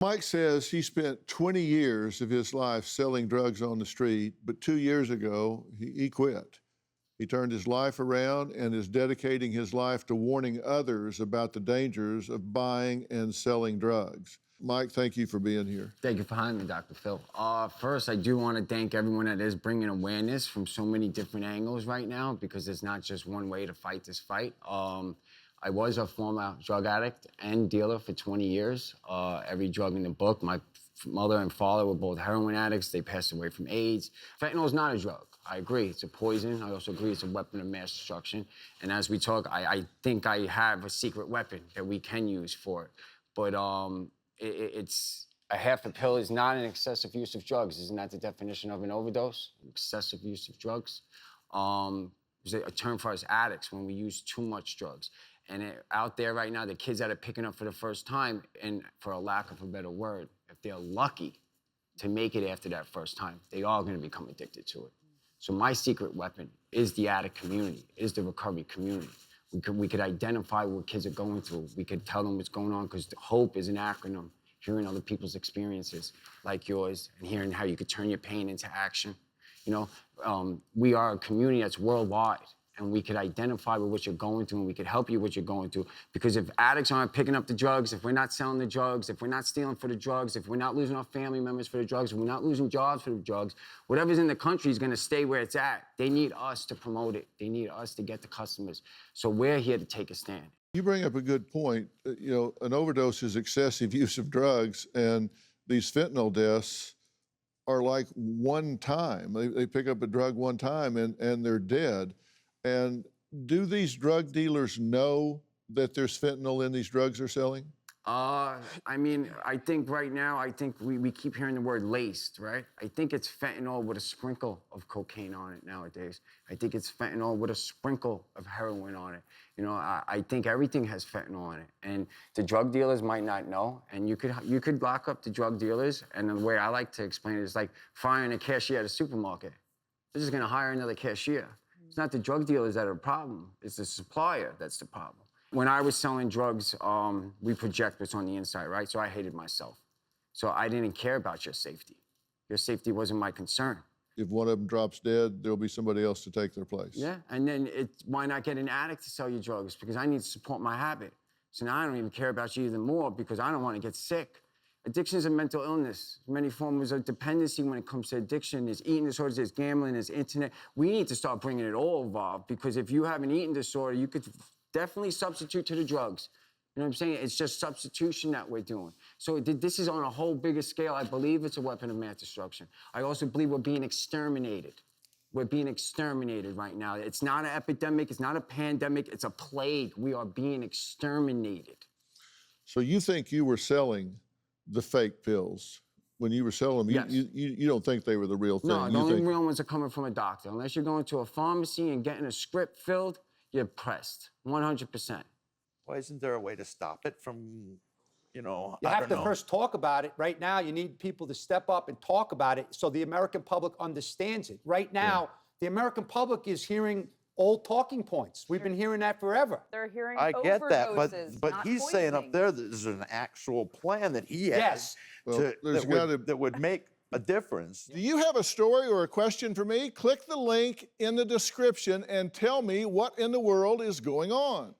Mike says he spent 20 years of his life selling drugs on the street, but 2 years ago, he quit. He turned his life around and is dedicating his life to warning others about the dangers of buying and selling drugs. Mike, thank you for being here. Thank you for having me, Dr. Phil. First, I do want to thank everyone that is bringing awareness from so many different angles right now, because there's not just one way to fight this fight. I was a former drug addict and dealer for 20 years. Every drug in the book, my mother and father were both heroin addicts. They passed away from AIDS. Fentanyl is not a drug. I agree, it's a poison. I also agree it's a weapon of mass destruction. And as we talk, I think I have a secret weapon that we can use for it. But it's a half a pill is not an excessive use of drugs. Isn't that the definition of an overdose? Excessive use of drugs. There's a term for us addicts when we use too much drugs. And out there right now, the kids that are picking up for the first time, and for a lack of a better word, if they're lucky to make it after that first time, they are going to become addicted to it. So my secret weapon is the addict community, is the recovery community. We could identify what kids are going through. We could tell them what's going on, because HOPE is an acronym, hearing other people's experiences like yours and hearing how you could turn your pain into action. You know, we are a community that's worldwide, and we could identify with what you're going through, and we could help you with what you're going through. Because if addicts aren't picking up the drugs, if we're not selling the drugs, if we're not stealing for the drugs, if we're not losing our family members for the drugs, if we're not losing jobs for the drugs, whatever's in the country is gonna stay where it's at. They need us to promote it. They need us to get the customers. So we're here to take a stand. You bring up a good point. You know, an overdose is excessive use of drugs, and these fentanyl deaths are like one time. They pick up a drug one time and they're dead. And do these drug dealers know that there's fentanyl in these drugs they're selling? I mean, I think right now, I think we keep hearing the word laced, right? I think it's fentanyl with a sprinkle of cocaine on it nowadays. I think it's fentanyl with a sprinkle of heroin on it. You know, I think everything has fentanyl on it. And the drug dealers might not know. And you could lock up the drug dealers. And the way I like to explain it is like firing a cashier at a supermarket. They're just gonna hire another cashier. It's not the drug dealers that are the problem. It's the supplier that's the problem. When I was selling drugs, we project what's on the inside, right? So I hated myself. So I didn't care about your safety. Your safety wasn't my concern. If one of them drops dead, there'll be somebody else to take their place. Yeah, and then why not get an addict to sell you drugs? Because I need to support my habit. So now I don't even care about you even more, because I don't want to get sick. Addiction is a mental illness. Many forms of dependency when it comes to addiction. There's eating disorders, there's gambling, there's internet. We need to start bringing it all involved, because if you have an eating disorder, you could definitely substitute to the drugs. You know what I'm saying? It's just substitution that we're doing. So this is on a whole bigger scale. I believe it's a weapon of mass destruction. I also believe we're being exterminated. We're being exterminated right now. It's not an epidemic, it's not a pandemic, it's a plague. We are being exterminated. So you think you were selling the fake pills? When you were selling them, yes. you don't think they were the real thing? No, the only real ones are coming from a doctor. Unless you're going to a pharmacy and getting a script filled, you're pressed, 100%. Why isn't there a way to stop it from, you know, You have to first talk about it. Right now, you need people to step up and talk about it so the American public understands it. Right now, the American public is hearing old talking points. We've been hearing that forever. They're hearing I get that, overdoses, but not he's saying up poisoning. there that there's an actual plan that he has Yes. Well, that would make a difference. Do you have a story or a question for me? Click the link in the description and tell me what in the world is going on.